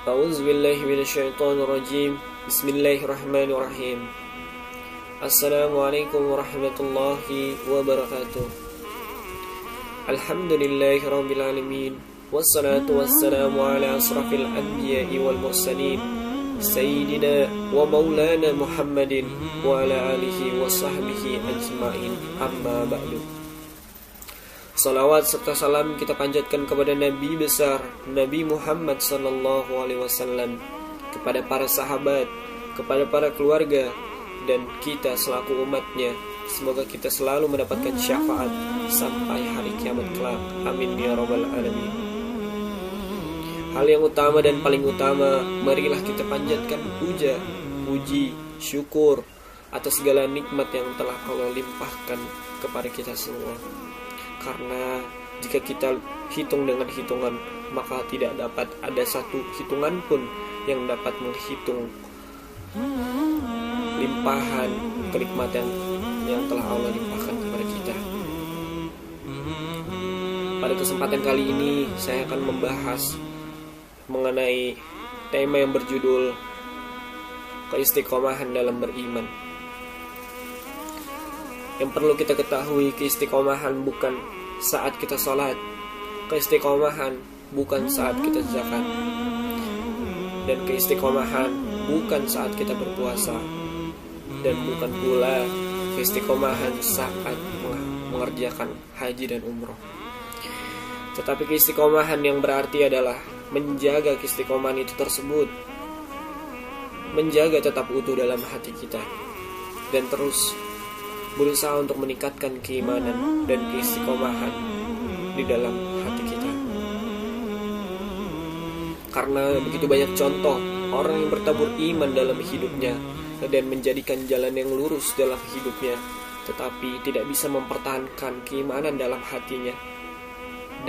A'udzubillahi minasyaitonirrajim. Bismillahirrahmanirrahim. Assalamualaikum warahmatullahi wabarakatuh. Alhamdulillahi rabbil alamin. Wassalatu wassalamu ala asrafil anbiya'i wal mursalin, Sayyidina wa maulana Muhammadin wa ala alihi wa sahbihi ajma'in. Amma ba'du. Salawat serta salam kita panjatkan kepada Nabi besar Nabi Muhammad sallallahu alaihi wasallam, kepada para sahabat, kepada para keluarga, dan kita selaku umatnya. Semoga kita selalu mendapatkan syafaat sampai hari kiamat kelak. Amin ya rabbal alamin. Hal yang utama dan paling utama, marilah kita panjatkan puji, syukur atas segala nikmat yang telah Allah limpahkan kepada kita semua. Karena jika kita hitung dengan hitungan, maka tidak dapat ada satu hitungan pun yang dapat menghitung limpahan kenikmatan yang telah Allah limpahkan kepada kita. Pada kesempatan kali ini saya akan membahas mengenai tema yang berjudul keistiqomahan dalam beriman. Yang perlu kita ketahui, keistiqomahan bukan saat kita sholat, keistiqomahan bukan saat kita zakat, dan keistiqomahan bukan saat kita berpuasa, dan bukan pula keistiqomahan saat mengerjakan haji dan umroh. Tetapi keistiqomahan yang berarti adalah menjaga keistiqomahan itu tersebut, menjaga tetap utuh dalam hati kita, dan terus berusaha untuk meningkatkan keimanan dan keistiqomahan di dalam hati kita. Karena begitu banyak contoh orang yang bertabur iman dalam hidupnya dan menjadikan jalan yang lurus dalam hidupnya, tetapi tidak bisa mempertahankan keimanan dalam hatinya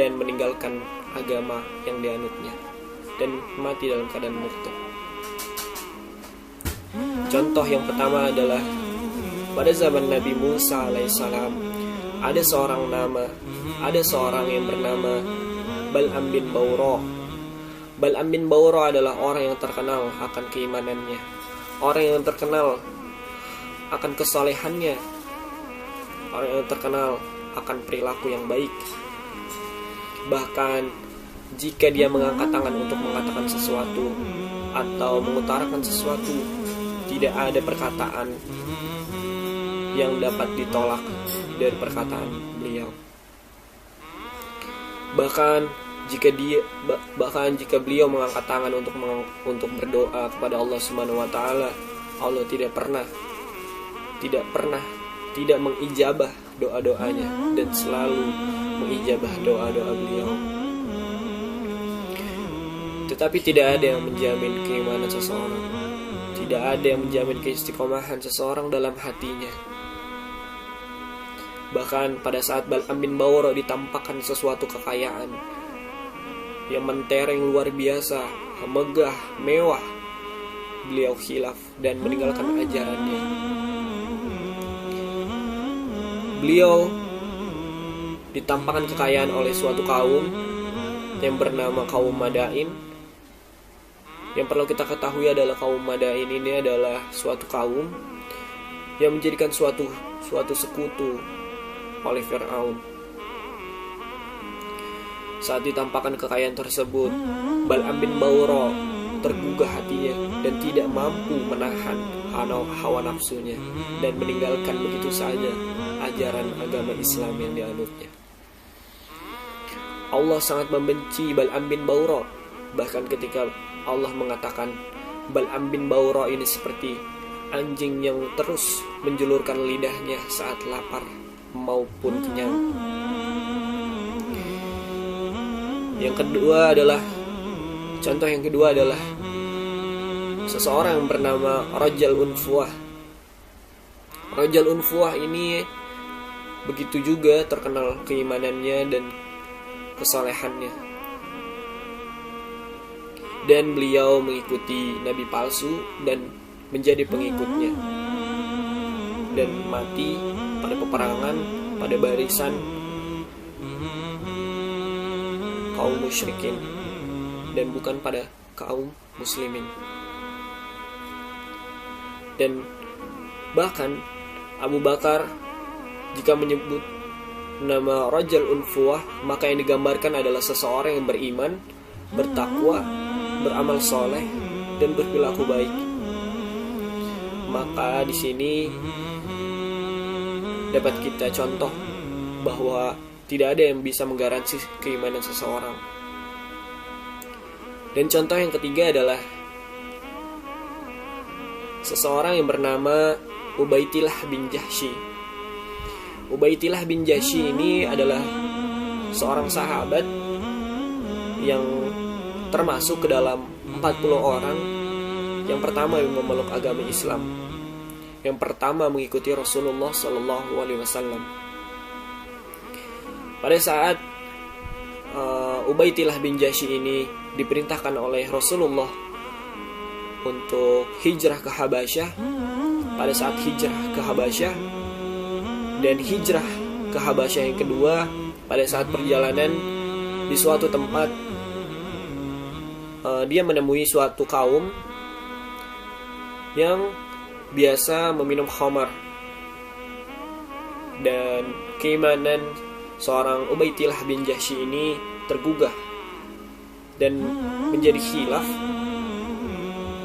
dan meninggalkan agama yang dianutnya dan mati dalam keadaan murtad. Contoh yang pertama adalah pada zaman Nabi Musa alaihissalam, ada seorang yang bernama Bal'am bin Bawrah. Bal'am bin Bawrah adalah orang yang terkenal akan keimanannya, orang yang terkenal akan kesalehannya, orang yang terkenal akan perilaku yang baik. Bahkan jika dia mengangkat tangan untuk mengatakan sesuatu atau mengutarakan sesuatu, tidak ada perkataan yang dapat ditolak dari perkataan beliau. Bahkan jika beliau mengangkat tangan untuk berdoa kepada Allah Subhanahu wa taala, Allah tidak pernah mengijabah doa-doanya dan selalu mengijabah doa-doa beliau. Tetapi tidak ada yang menjamin keimanan seseorang, tidak ada yang menjamin keistiqomahan seseorang dalam hatinya. Bahkan pada saat Bal'am bin Bawrah ditampakkan sesuatu kekayaan yang mentereng luar biasa, megah, mewah, beliau khilaf dan meninggalkan ajarannya. Beliau ditampakkan kekayaan oleh suatu kaum yang bernama kaum Madain. Yang perlu kita ketahui adalah kaum Madain ini adalah suatu kaum yang menjadikan suatu sekutu oleh Fir'aun. Saat ditampakkan kekayaan tersebut, Bal'am bin Bawrah tergugah hatinya dan tidak mampu menahan hawa nafsunya dan meninggalkan begitu saja ajaran agama Islam yang dianutnya. Allah sangat membenci Bal'am bin Bawrah. Bahkan ketika Allah mengatakan Bal'am bin Bawrah ini seperti anjing yang terus menjulurkan lidahnya saat lapar maupun kenyang. Contoh yang kedua adalah seseorang yang bernama Rajal Unfuah. Rajal Unfuah ini begitu juga terkenal keimanannya dan kesalehannya, dan beliau mengikuti nabi palsu dan menjadi pengikutnya dan mati pada peperangan pada barisan kaum musyrikin dan bukan pada kaum muslimin. Dan bahkan Abu Bakar jika menyebut nama Rajul Unfuwah, maka yang digambarkan adalah seseorang yang beriman, bertakwa, beramal soleh, dan berperilaku baik. Maka di sini dapat kita contoh bahwa tidak ada yang bisa menggaransi keimanan seseorang. Dan contoh yang ketiga adalah seseorang yang bernama Ubaidillah bin Jahsy. Ubaidillah bin Jahsy ini adalah seorang sahabat yang termasuk ke dalam 40 orang yang pertama yang memeluk agama Islam, yang pertama mengikuti Rasulullah SAW. Pada saat Ubaidillah bin Jahsy ini diperintahkan oleh Rasulullah untuk hijrah ke Habasyah, pada saat hijrah ke Habasyah dan hijrah ke Habasyah yang kedua, pada saat perjalanan di suatu tempat, dia menemui suatu kaum yang biasa meminum khamar. Dan keimanan seorang Ubaidillah bin Jahsy ini tergugah dan menjadi khilaf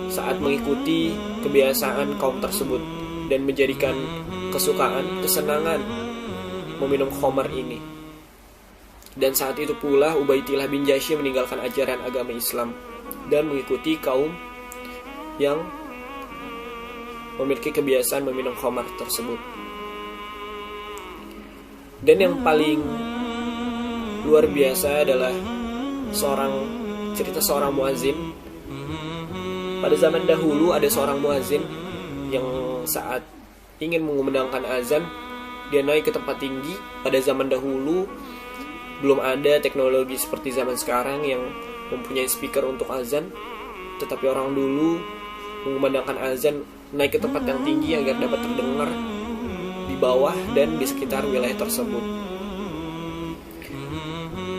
saat mengikuti kebiasaan kaum tersebut dan menjadikan kesenangan meminum khamar ini. Dan saat itu pula Ubaidillah bin Jahsy meninggalkan ajaran agama Islam dan mengikuti kaum yang memiliki kebiasaan meminum khamar tersebut. Dan yang paling luar biasa adalah cerita seorang muazin. Pada zaman dahulu ada seorang muazin yang saat ingin mengumandangkan azan, dia naik ke tempat tinggi. Pada zaman dahulu belum ada teknologi seperti zaman sekarang yang mempunyai speaker untuk azan, tetapi orang dulu mengumandangkan azan naik ke tempat yang tinggi agar dapat terdengar di bawah dan di sekitar wilayah tersebut.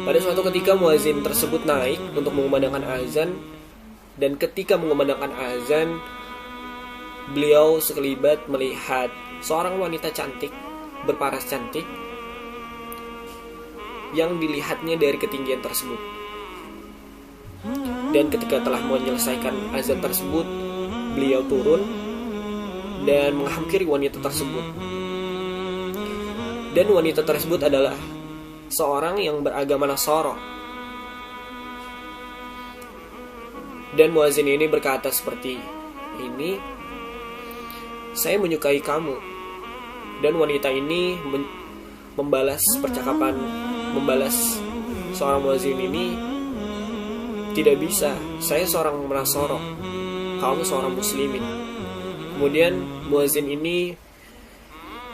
Pada suatu ketika muazin tersebut naik untuk mengumandangkan azan, dan ketika mengumandangkan azan, beliau sekelibat melihat seorang wanita cantik, berparas cantik, yang dilihatnya dari ketinggian tersebut. Dan ketika telah menyelesaikan azan tersebut, beliau turun dan menghampiri wanita tersebut. Dan wanita tersebut adalah seorang yang beragama Nasara. Dan muazin ini berkata seperti ini, "Saya menyukai kamu." Dan wanita ini membalas seorang muazin ini, "Tidak bisa, saya seorang Nasara, kamu seorang muslimin." Kemudian muazin ini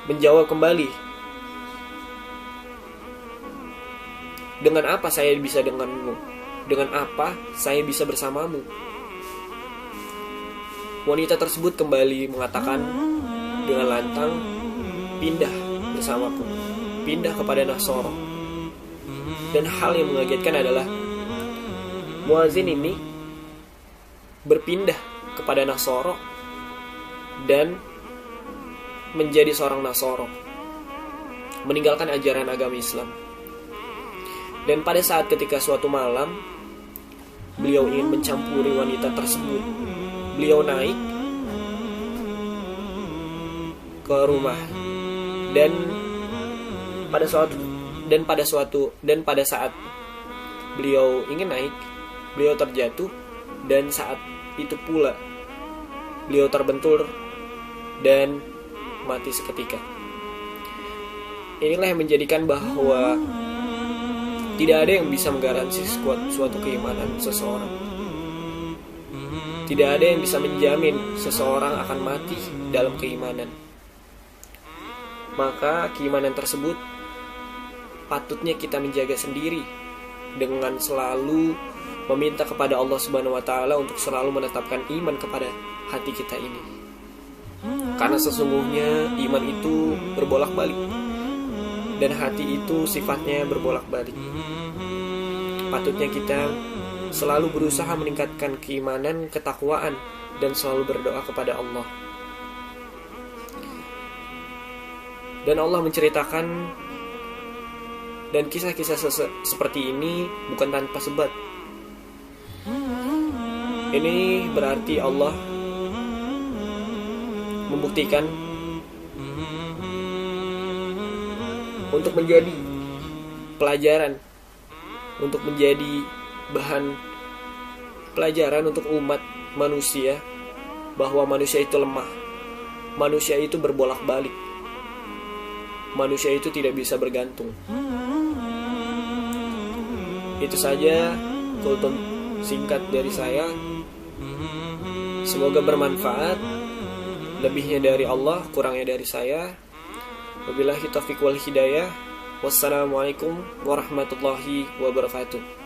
menjawab kembali, "Dengan apa saya bisa denganmu? Dengan apa saya bisa bersamamu?" Wanita tersebut kembali mengatakan dengan lantang, "Pindah bersamaku, pindah kepada Nasara." Dan hal yang mengagetkan adalah muazin ini berpindah kepada Nasara dan menjadi seorang Nasara, meninggalkan ajaran agama Islam. Dan pada saat ketika suatu malam beliau ingin mencampuri wanita tersebut, beliau naik ke rumah dan pada saat beliau ingin naik, beliau terjatuh, dan saat itu pula beliau terbentur dan mati seketika. Inilah yang menjadikan bahwa tidak ada yang bisa menggaransi suatu keimanan seseorang. Tidak ada yang bisa menjamin seseorang akan mati dalam keimanan. Maka keimanan tersebut patutnya kita menjaga sendiri dengan selalu meminta kepada Allah Subhanahu wa taala untuk selalu menetapkan iman kepada hati kita ini. Karena sesungguhnya iman itu berbolak-balik dan hati itu sifatnya berbolak-balik. Patutnya kita selalu berusaha meningkatkan keimanan, ketakwaan, dan selalu berdoa kepada Allah. Dan Allah menceritakan, dan kisah-kisah seperti ini bukan tanpa sebab. Ini berarti Allah membuktikan untuk menjadi pelajaran, untuk menjadi bahan pelajaran untuk umat manusia, bahwa manusia itu lemah, manusia itu berbolak-balik, manusia itu tidak bisa bergantung. Itu saja kultum singkat dari saya. Semoga bermanfaat. Lebihnya dari Allah, kurangnya dari saya. Wabillahi taufiq wal hidayah. Wassalamualaikum warahmatullahi wabarakatuh.